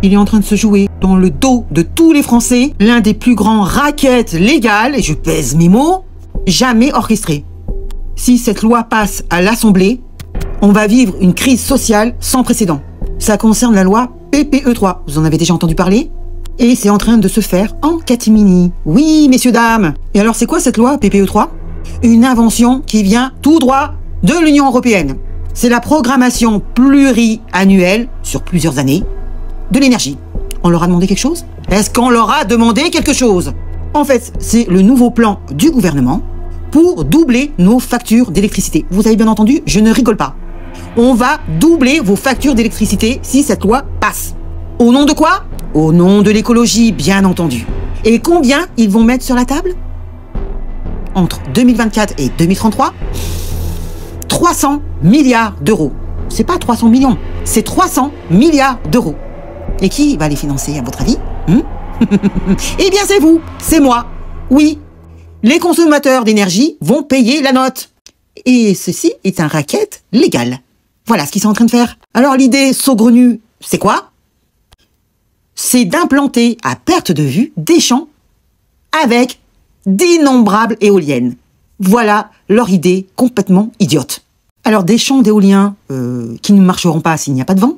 Il est en train de se jouer dans le dos de tous les Français l'un des plus grands rackets légales, et je pèse mes mots, jamais orchestrés. Si cette loi passe à l'Assemblée, on va vivre une crise sociale sans précédent. Ça concerne la loi PPE3. Vous en avez déjà entendu parler? Et c'est en train de se faire en catimini. Oui, messieurs, dames. Et alors, c'est quoi cette loi PPE3? Une invention qui vient tout droit de l'Union européenne. C'est la programmation pluriannuelle, sur plusieurs années, de l'énergie. On leur a demandé quelque chose? Est-ce qu'on leur a demandé quelque chose? En fait, c'est le nouveau plan du gouvernement pour doubler nos factures d'électricité. Vous avez bien entendu, je ne rigole pas. On va doubler vos factures d'électricité si cette loi passe. Au nom de quoi? Au nom de l'écologie, bien entendu. Et combien ils vont mettre sur la table? Entre 2024 et 2033, 300 milliards d'euros. C'est pas 300 millions, c'est 300 milliards d'euros. Et qui va les financer, à votre avis? Eh bien, c'est vous, c'est moi. Oui, les consommateurs d'énergie vont payer la note. Et ceci est un racket légal. Voilà ce qu'ils sont en train de faire. Alors l'idée saugrenue, c'est quoi? C'est d'implanter à perte de vue des champs avec d'innombrables éoliennes. Voilà leur idée complètement idiote. Alors des champs d'éoliens qui ne marcheront pas s'il n'y a pas de vent.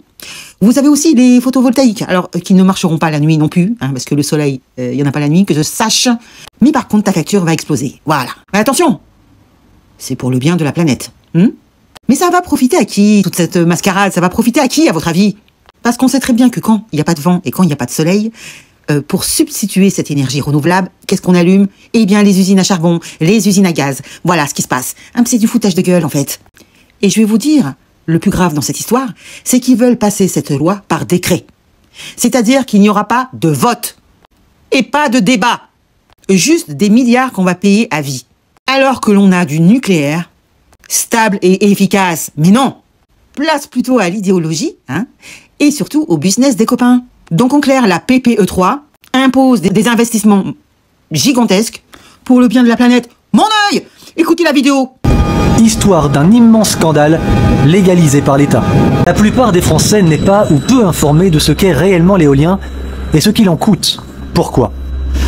Vous avez aussi les photovoltaïques, alors qui ne marcheront pas la nuit non plus, hein, parce que le soleil, il n'y en a pas la nuit, que je sache. Mais par contre, ta facture va exploser. Voilà. Mais attention, c'est pour le bien de la planète. Mais ça va profiter à qui, toute cette mascarade? Ça va profiter à qui, à votre avis? Parce qu'on sait très bien que quand il n'y a pas de vent et quand il n'y a pas de soleil, pour substituer cette énergie renouvelable, qu'est-ce qu'on allume? Eh bien, les usines à charbon, les usines à gaz. Voilà ce qui se passe. C'est du foutage de gueule, en fait. Et je vais vous dire, le plus grave dans cette histoire, c'est qu'ils veulent passer cette loi par décret. C'est-à-dire qu'il n'y aura pas de vote et pas de débat. Juste des milliards qu'on va payer à vie. Alors que l'on a du nucléaire, stable et efficace. Mais non, place plutôt à l'idéologie, et surtout au business des copains. Donc en clair, la PPE3 impose des investissements gigantesques pour le bien de la planète. Mon œil! Écoutez la vidéo. Histoire d'un immense scandale légalisé par l'État. La plupart des Français n'est pas ou peu informés de ce qu'est réellement l'éolien et ce qu'il en coûte. Pourquoi?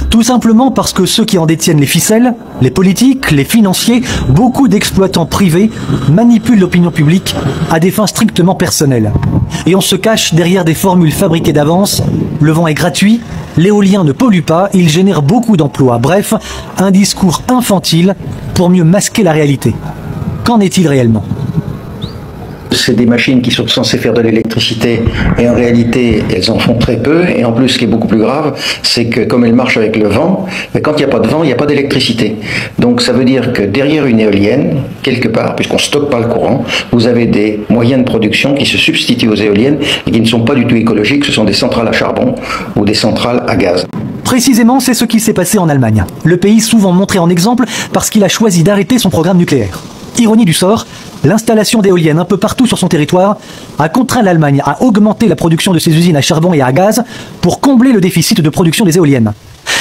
Tout simplement parce que ceux qui en détiennent les ficelles, les politiques, les financiers, beaucoup d'exploitants privés manipulent l'opinion publique à des fins strictement personnelles. Et on se cache derrière des formules fabriquées d'avance. Le vent est gratuit, l'éolien ne pollue pas, il génère beaucoup d'emplois. Bref, un discours infantile pour mieux masquer la réalité. Qu'en est-il réellement? C'est des machines qui sont censées faire de l'électricité et en réalité elles en font très peu, et en plus ce qui est beaucoup plus grave c'est que comme elles marchent avec le vent, mais quand il n'y a pas de vent il n'y a pas d'électricité. Donc ça veut dire que derrière une éolienne, quelque part, puisqu'on ne stocke pas le courant, vous avez des moyens de production qui se substituent aux éoliennes et qui ne sont pas du tout écologiques. Ce sont des centrales à charbon ou des centrales à gaz. Précisément, c'est ce qui s'est passé en Allemagne. Le pays souvent montré en exemple parce qu'il a choisi d'arrêter son programme nucléaire. Ironie du sort, l'installation d'éoliennes un peu partout sur son territoire a contraint l'Allemagne à augmenter la production de ses usines à charbon et à gaz pour combler le déficit de production des éoliennes.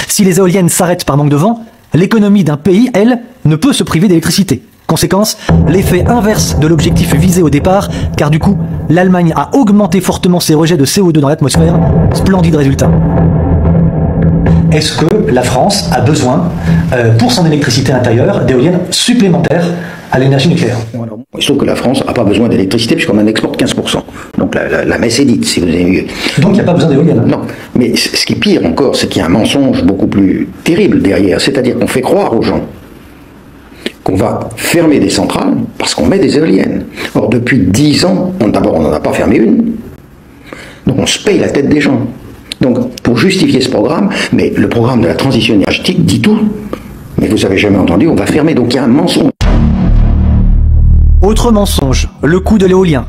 Si les éoliennes s'arrêtent par manque de vent, l'économie d'un pays, elle, ne peut se priver d'électricité. Conséquence, l'effet inverse de l'objectif visé au départ, car du coup, l'Allemagne a augmenté fortement ses rejets de CO2 dans l'atmosphère. Splendide résultat. Est-ce que la France a besoin, pour son électricité intérieure, d'éoliennes supplémentaires à l'énergie nucléaire? Il se trouve que la France n'a pas besoin d'électricité puisqu'on en exporte 15%. Donc la messe est dite, si vous avez vu. Donc il n'y a pas besoin d'éoliennes? Non. Mais ce qui est pire encore, c'est qu'il y a un mensonge beaucoup plus terrible derrière. C'est-à-dire qu'on fait croire aux gens qu'on va fermer des centrales parce qu'on met des éoliennes. Or, depuis 10 ans, d'abord, on n'en a pas fermé une. Donc on se paye la tête des gens. Donc, pour justifier ce programme, mais le programme de la transition énergétique dit tout. Mais vous avez jamais entendu, on va fermer. Donc il y a un mensonge. Autre mensonge, le coût de l'éolien.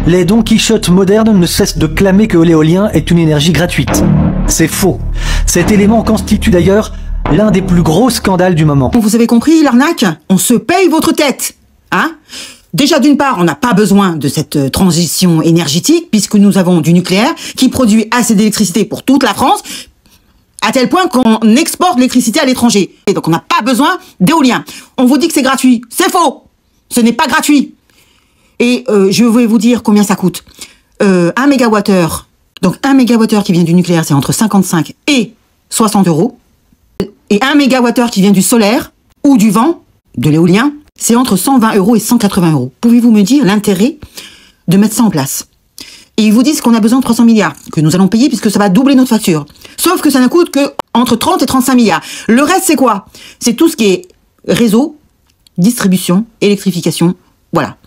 Les Don Quichotte modernes ne cessent de clamer que l'éolien est une énergie gratuite. C'est faux. Cet élément constitue d'ailleurs l'un des plus gros scandales du moment. Vous avez compris l'arnaque? On se paye votre tête, Déjà, d'une part, on n'a pas besoin de cette transition énergétique puisque nous avons du nucléaire qui produit assez d'électricité pour toute la France, à tel point qu'on exporte l'électricité à l'étranger. Et donc, on n'a pas besoin d'éolien. On vous dit que c'est gratuit. C'est faux. Ce n'est pas gratuit. Et je vais vous dire combien ça coûte. 1 mégawattheure, donc 1 mégawattheure qui vient du nucléaire, c'est entre 55 et 60 euros. Et 1 mégawattheure qui vient du solaire ou du vent, de l'éolien, c'est entre 120 euros et 180 euros. Pouvez-vous me dire l'intérêt de mettre ça en place? Et ils vous disent qu'on a besoin de 300 milliards, que nous allons payer puisque ça va doubler notre facture. Sauf que ça ne coûte que entre 30 et 35 milliards. Le reste, c'est quoi? C'est tout ce qui est réseau, distribution, électrification, voilà.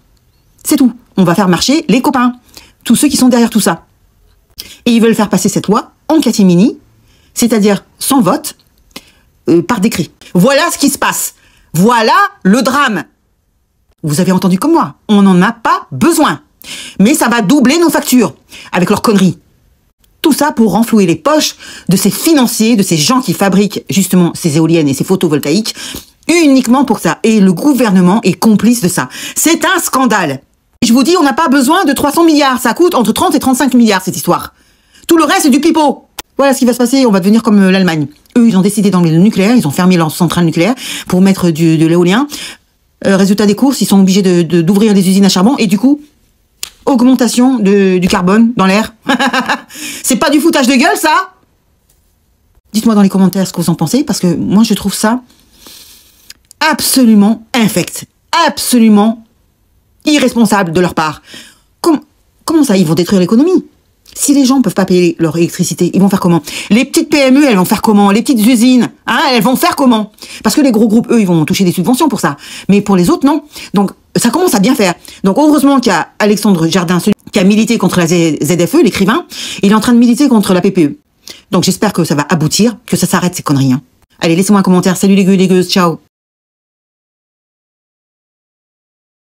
C'est tout. On va faire marcher les copains, tous ceux qui sont derrière tout ça. Et ils veulent faire passer cette loi en catimini, c'est-à-dire sans vote, par décret. Voilà ce qui se passe. Voilà le drame. Vous avez entendu comme moi, on n'en a pas besoin. Mais ça va doubler nos factures, avec leurs conneries. Tout ça pour renflouer les poches de ces financiers, de ces gens qui fabriquent justement ces éoliennes et ces photovoltaïques, uniquement pour ça. Et le gouvernement est complice de ça. C'est un scandale. Je vous dis, on n'a pas besoin de 300 milliards. Ça coûte entre 30 et 35 milliards, cette histoire. Tout le reste, c'est du pipeau. Voilà ce qui va se passer. On va devenir comme l'Allemagne. Eux, ils ont décidé d'enlever le nucléaire. Ils ont fermé leur centrale nucléaire pour mettre de l'éolien. Résultat des courses, ils sont obligés d'ouvrir des usines à charbon. Et du coup, augmentation du carbone dans l'air. C'est pas du foutage de gueule, ça? Dites-moi dans les commentaires ce que vous en pensez, parce que moi, je trouve ça absolument infect. Absolument irresponsable de leur part. Comment ça, ils vont détruire l'économie? Si les gens ne peuvent pas payer leur électricité, ils vont faire comment? Les petites PME, elles vont faire comment? Les petites usines, hein, elles vont faire comment? Parce que les gros groupes, eux, ils vont toucher des subventions pour ça. Mais pour les autres, non. Donc, ça commence à bien faire. Donc, heureusement qu'il y a Alexandre Jardin, celui qui a milité contre la ZFE, l'écrivain, il est en train de militer contre la PPE. Donc, j'espère que ça va aboutir, que ça s'arrête ces conneries. Hein. Allez, laissez-moi un commentaire. Salut les gueux, les gueuses, ciao.